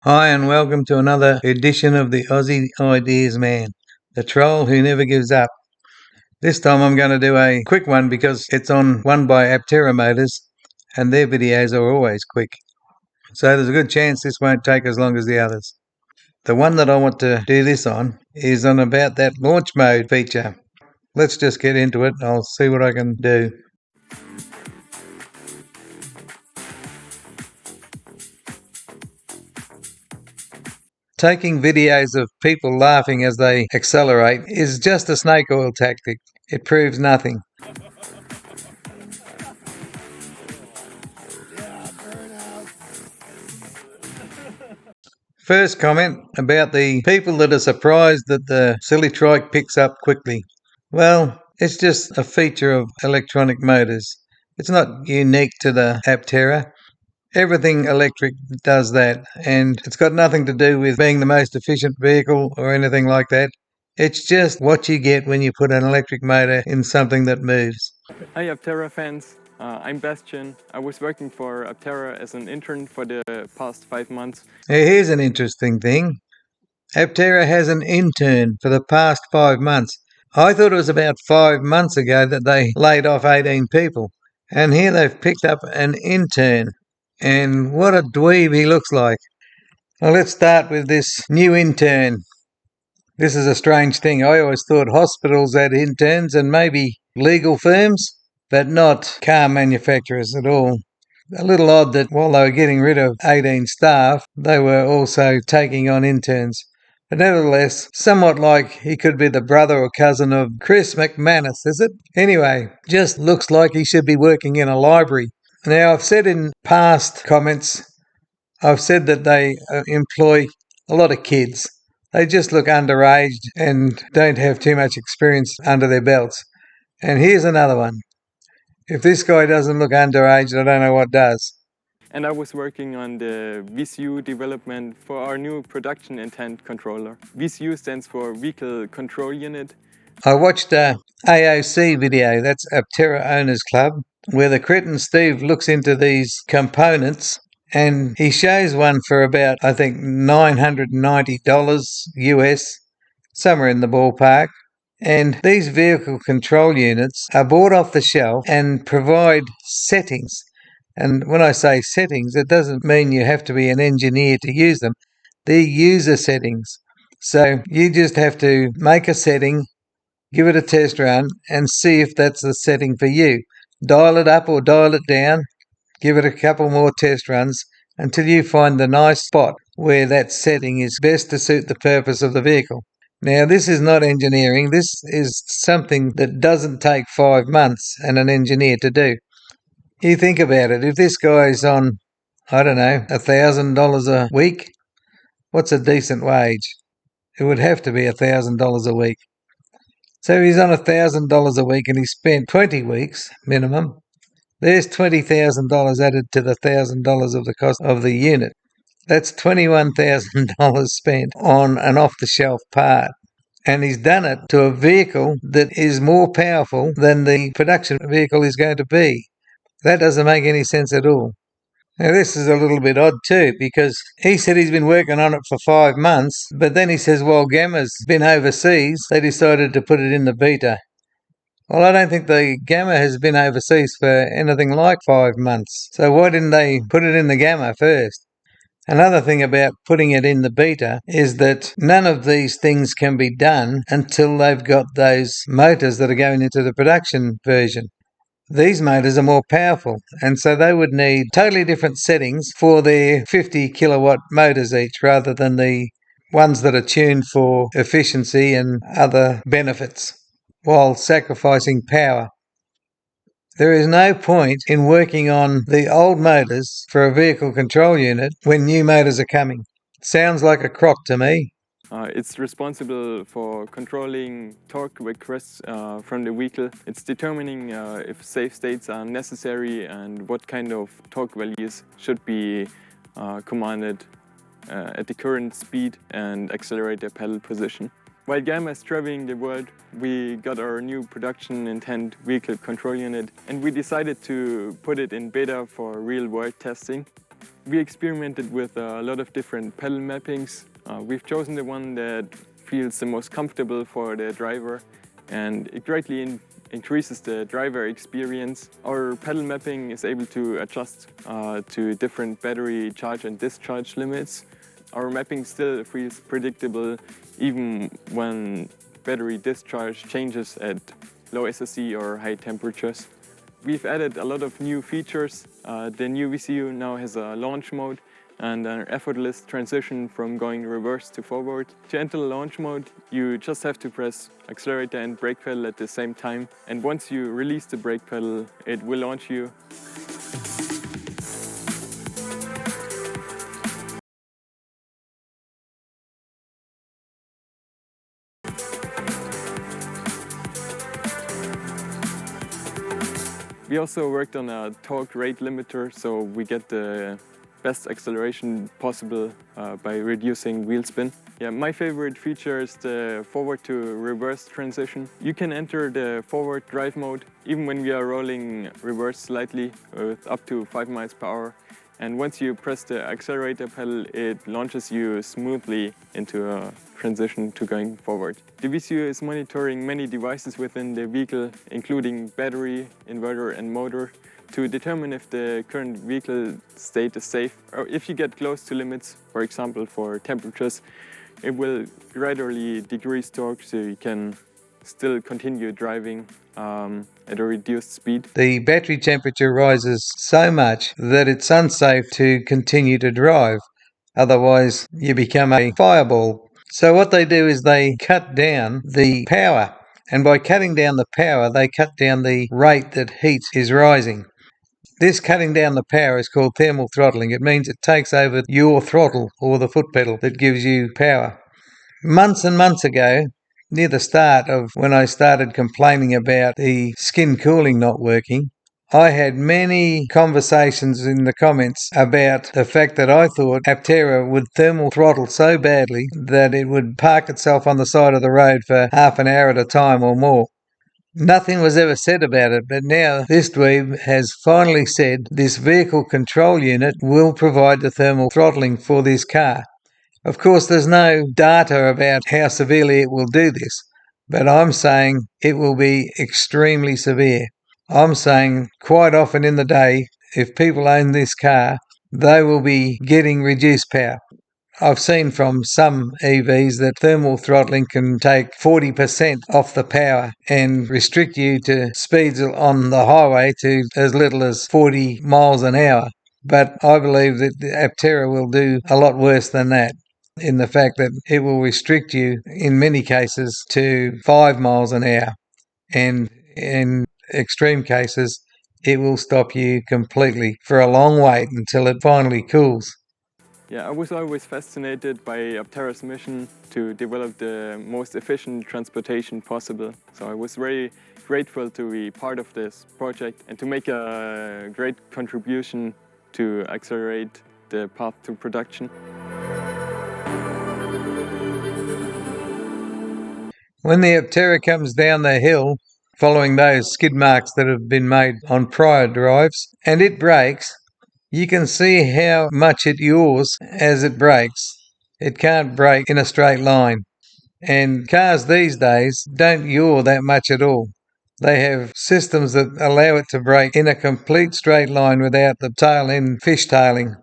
Hi and welcome to another edition of the Aussie Ideas Man, the troll who never gives up. This time I'm going to do a quick one because it's one by Aptera Motors and their videos are always quick. So there's a good chance this won't take as long as the others. The one that I want to do this on is on about that launch mode feature. Let's just get into it and I'll see what I can do. Taking videos of people laughing as they accelerate is just a snake oil tactic. It proves nothing. First comment about the people that are surprised that the silly trike picks up quickly. Well, it's just a feature of electronic motors. It's not unique to the Aptera. Everything electric does that, and it's got nothing to do with being the most efficient vehicle or anything like that. It's just what you get when you put an electric motor in something that moves. Hi Aptera fans, I'm Bastian. I was working for Aptera as an intern for the past 5 months. Here's an interesting thing. Aptera has an intern for the past 5 months. I thought it was about 5 months ago that they laid off 18 people. And here they've picked up an intern. And what a dweeb he looks like. Well, let's start with this new intern. This is a strange thing. I always thought hospitals had interns and maybe legal firms, but not car manufacturers at all. A little odd that while they were getting rid of 18 staff, they were also taking on interns. But nevertheless, somewhat like he could be the brother or cousin of Chris McManus, is it? Anyway, just looks like he should be working in a library. Now, I've said in past comments, I've said that they employ a lot of kids. They just look underaged and don't have too much experience under their belts. And here's another one. If this guy doesn't look underage, I don't know what does. And I was working on the VCU development for our new production intent controller. VCU stands for Vehicle Control Unit. I watched a AOC video, that's Aptera Owners Club, where the cretin Steve looks into these components and he shows one for about, I think, $990 US, somewhere in the ballpark. And these vehicle control units are bought off the shelf and provide settings. And when I say settings, it doesn't mean you have to be an engineer to use them. They're user settings. So you just have to make a setting, give it a test run, and see if that's the setting for you. Dial it up or dial it down, give it a couple more test runs until you find the nice spot where that setting is best to suit the purpose of the vehicle. Now, this is not engineering. This is something that doesn't take 5 months and an engineer to do. You think about it. If this guy's on, I don't know, $1,000 a week, what's a decent wage? It would have to be $1,000 a week. So he's on $1,000 a week and he spent 20 weeks minimum. There's $20,000 added to the $1,000 of the cost of the unit. That's $21,000 spent on an off-the-shelf part. And he's done it to a vehicle that is more powerful than the production vehicle is going to be. That doesn't make any sense at all. Now, this is a little bit odd too, because he said he's been working on it for 5 months, but then he says while Gamma's been overseas, they decided to put it in the beta. Well, I don't think the Gamma has been overseas for anything like 5 months. So why didn't they put it in the Gamma first? Another thing about putting it in the beta is that none of these things can be done until they've got those motors that are going into the production version. These motors are more powerful, and so they would need totally different settings for their 50 kilowatt motors each rather than the ones that are tuned for efficiency and other benefits while sacrificing power. There is no point in working on the old motors for a vehicle control unit when new motors are coming. Sounds like a crock to me. It's responsible for controlling torque requests from the vehicle. It's determining if safe states are necessary and what kind of torque values should be commanded at the current speed and accelerator pedal position. While Gamma is traveling the world, we got our new production intent vehicle control unit and we decided to put it in beta for real-world testing. We experimented with a lot of different pedal mappings. We've chosen the one that feels the most comfortable for the driver, and it greatly increases the driver experience. Our pedal mapping is able to adjust to different battery charge and discharge limits. Our mapping still feels predictable even when battery discharge changes at low SSC or high temperatures. We've added a lot of new features. The new VCU now has a launch mode and an effortless transition from going reverse to forward. To enter the launch mode, you just have to press accelerator and brake pedal at the same time. And once you release the brake pedal, it will launch you. We also worked on a torque rate limiter, so we get the best acceleration possible by reducing wheel spin. Yeah, my favorite feature is the forward to reverse transition. You can enter the forward drive mode even when we are rolling reverse slightly with up to 5 miles per hour. And once you press the accelerator pedal, it launches you smoothly into a transition to going forward. The VCU is monitoring many devices within the vehicle, including battery, inverter and motor, to determine if the current vehicle state is safe, or if you get close to limits, for example for temperatures, it will gradually decrease torque so you can still continue driving at a reduced speed. The battery temperature rises so much that it's unsafe to continue to drive. Otherwise, you become a fireball. So what they do is they cut down the power. And by cutting down the power, they cut down the rate that heat is rising. This cutting down the power is called thermal throttling. It means it takes over your throttle or the foot pedal that gives you power. Months and months ago, near the start of when I started complaining about the skin cooling not working, I had many conversations in the comments about the fact that I thought Aptera would thermal throttle so badly that it would park itself on the side of the road for half an hour at a time or more. Nothing was ever said about it, but now this dweeb has finally said this vehicle control unit will provide the thermal throttling for this car. Of course, there's no data about how severely it will do this, but I'm saying it will be extremely severe. I'm saying quite often in the day, if people own this car, they will be getting reduced power. I've seen from some EVs that thermal throttling can take 40% off the power and restrict you to speeds on the highway to as little as 40 miles an hour. But I believe that the Aptera will do a lot worse than that, in the fact that it will restrict you in many cases to 5 miles an hour, and in extreme cases it will stop you completely for a long wait until it finally cools. Yeah, I was always fascinated by Aptera's mission to develop the most efficient transportation possible. So I was very grateful to be part of this project and to make a great contribution to accelerate the path to production. When the Aptera comes down the hill, following those skid marks that have been made on prior drives, and it brakes, you can see how much it yaws as it brakes. It can't brake in a straight line. And cars these days don't yaw that much at all. They have systems that allow it to brake in a complete straight line without the tail end fishtailing.